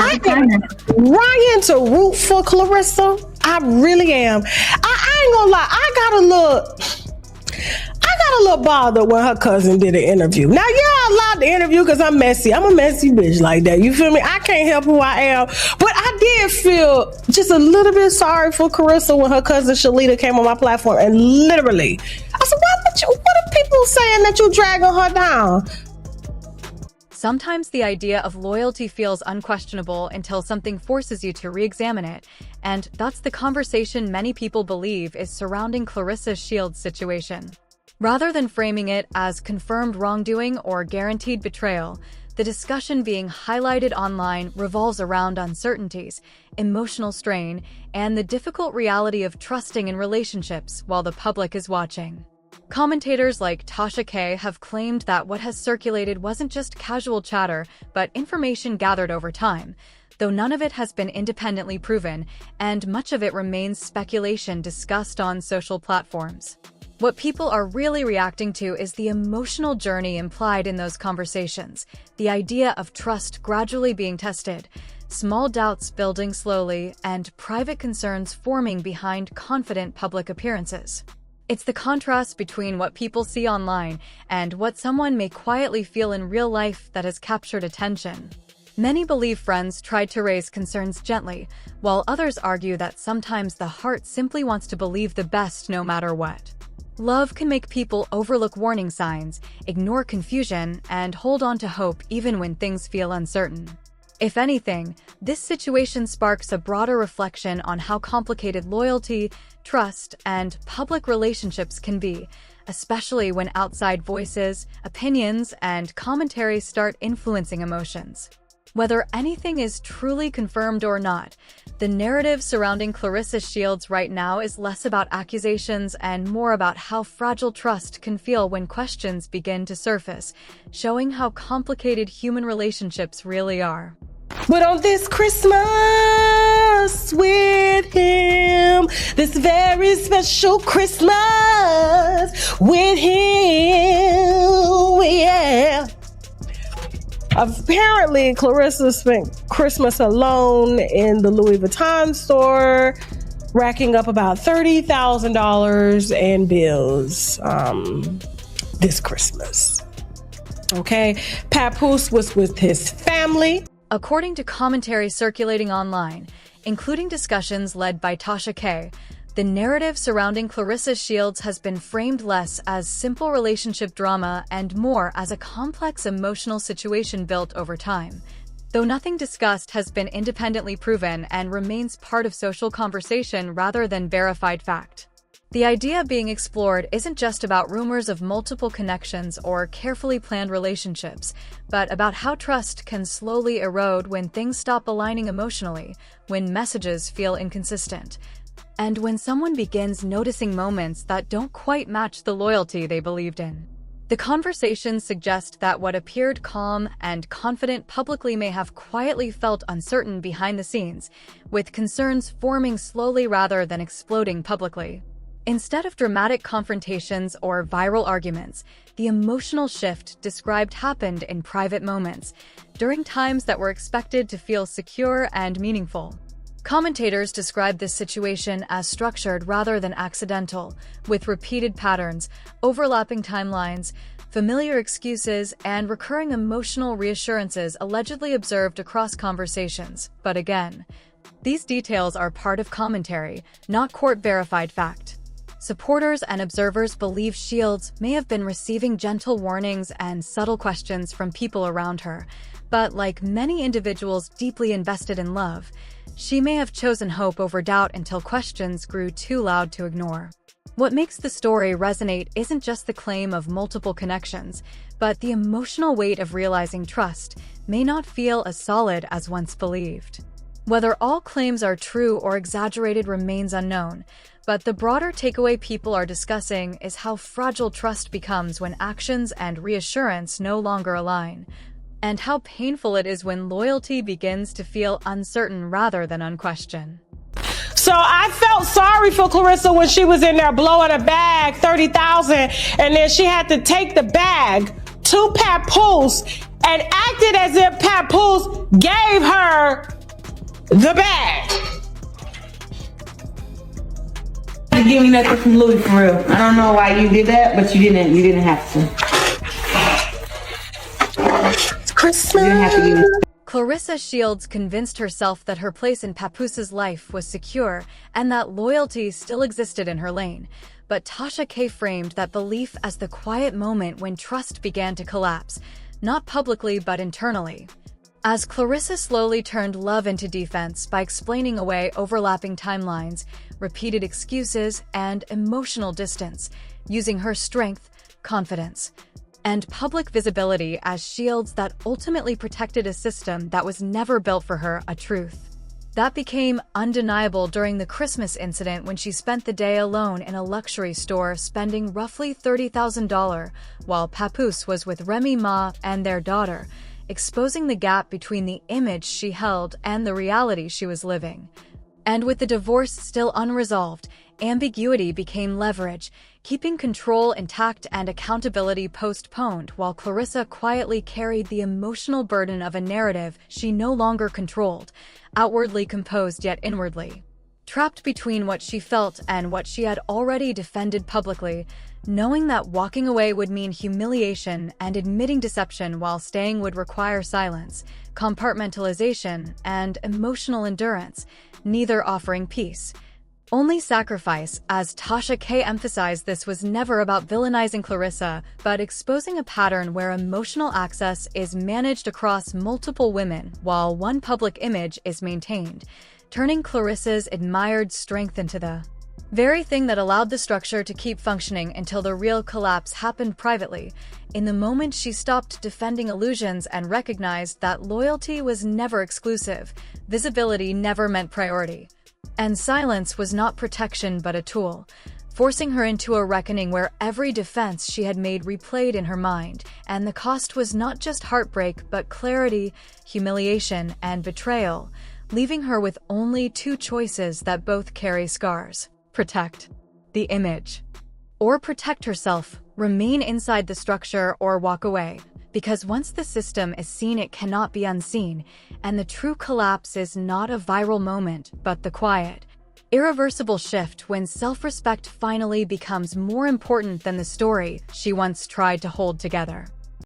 I am Ryan to root for Claressa. I really am. I ain't gonna lie. I got a little bothered when her cousin did an interview. Now, I allowed the interview because I'm messy. I'm a messy bitch like that. You feel me? I can't help who I am. But I did feel just a little bit sorry for Claressa when her cousin Shalita came on my platform and literally, I said, what are people saying that you dragging her down? Sometimes the idea of loyalty feels unquestionable until something forces you to re-examine it, and that's the conversation many people believe is surrounding Claressa Shields' situation. Rather than framing it as confirmed wrongdoing or guaranteed betrayal, the discussion being highlighted online revolves around uncertainties, emotional strain, and the difficult reality of trusting in relationships while the public is watching. Commentators like Tasha K have claimed that what has circulated wasn't just casual chatter, but information gathered over time, though none of it has been independently proven, and much of it remains speculation discussed on social platforms. What people are really reacting to is the emotional journey implied in those conversations, the idea of trust gradually being tested, small doubts building slowly, and private concerns forming behind confident public appearances. It's the contrast between what people see online and what someone may quietly feel in real life that has captured attention. Many believe friends tried to raise concerns gently, while others argue that sometimes the heart simply wants to believe the best no matter what. Love can make people overlook warning signs, ignore confusion, and hold on to hope even when things feel uncertain. If anything, this situation sparks a broader reflection on how complicated loyalty, trust, and public relationships can be, especially when outside voices, opinions, and commentaries start influencing emotions. Whether anything is truly confirmed or not, the narrative surrounding Claressa Shields right now is less about accusations and more about how fragile trust can feel when questions begin to surface, showing how complicated human relationships really are. But on this Christmas with him, this very special Christmas with him, yeah. Apparently, Claressa spent Christmas alone in the Louis Vuitton store, racking up about $30,000 in bills this Christmas. Okay, Papoose was with his family. According to commentary circulating online, including discussions led by Tasha K, the narrative surrounding Claressa Shields has been framed less as simple relationship drama and more as a complex emotional situation built over time. Though nothing discussed has been independently proven and remains part of social conversation rather than verified fact. The idea being explored isn't just about rumors of multiple connections or carefully planned relationships, but about how trust can slowly erode when things stop aligning emotionally, when messages feel inconsistent, and when someone begins noticing moments that don't quite match the loyalty they believed in. The conversations suggest that what appeared calm and confident publicly may have quietly felt uncertain behind the scenes, with concerns forming slowly rather than exploding publicly. Instead of dramatic confrontations or viral arguments, the emotional shift described happened in private moments, during times that were expected to feel secure and meaningful. Commentators describe this situation as structured rather than accidental, with repeated patterns, overlapping timelines, familiar excuses, and recurring emotional reassurances allegedly observed across conversations. But again, these details are part of commentary, not court-verified fact. Supporters and observers believe Shields may have been receiving gentle warnings and subtle questions from people around her, but like many individuals deeply invested in love, she may have chosen hope over doubt until questions grew too loud to ignore. What makes the story resonate isn't just the claim of multiple connections, but the emotional weight of realizing trust may not feel as solid as once believed. Whether all claims are true or exaggerated remains unknown, but the broader takeaway people are discussing is how fragile trust becomes when actions and reassurance no longer align, and how painful it is when loyalty begins to feel uncertain rather than unquestioned. So I felt sorry for Claressa when she was in there blowing a bag, $30,000, and then she had to take the bag to Papoose and acted as if Papoose gave her The bag. You give me nothing from Louis for real. I don't know why you did that, but you didn't. You didn't have to. It's Christmas. You didn't have to give me. Claressa Shields convinced herself that her place in Papoose's life was secure and that loyalty still existed in her lane. But Tasha K framed that belief as the quiet moment when trust began to collapse, not publicly but internally. As Claressa slowly turned love into defense by explaining away overlapping timelines, repeated excuses, and emotional distance, using her strength, confidence, and public visibility as shields that ultimately protected a system that was never built for her, a truth. That became undeniable during the Christmas incident when she spent the day alone in a luxury store spending roughly $30,000 while Papoose was with Remy Ma and their daughter, exposing the gap between the image she held and the reality she was living. And with the divorce still unresolved, ambiguity became leverage, keeping control intact and accountability postponed while Claressa quietly carried the emotional burden of a narrative she no longer controlled, outwardly composed yet inwardly. Trapped between what she felt and what she had already defended publicly, knowing that walking away would mean humiliation and admitting deception while staying would require silence, compartmentalization, and emotional endurance, neither offering peace. Only sacrifice, as Tasha K emphasized this was never about villainizing Claressa, but exposing a pattern where emotional access is managed across multiple women while one public image is maintained, turning Claressa's admired strength into the very thing that allowed the structure to keep functioning until the real collapse happened privately, in the moment she stopped defending illusions and recognized that loyalty was never exclusive, visibility never meant priority. And silence was not protection but a tool, forcing her into a reckoning where every defense she had made replayed in her mind, and the cost was not just heartbreak but clarity, humiliation, and betrayal, leaving her with only two choices that both carry scars. Protect the image, or protect herself, remain inside the structure, or walk away. Because once the system is seen, it cannot be unseen, and the true collapse is not a viral moment, but the quiet, irreversible shift when self-respect finally becomes more important than the story she once tried to hold together.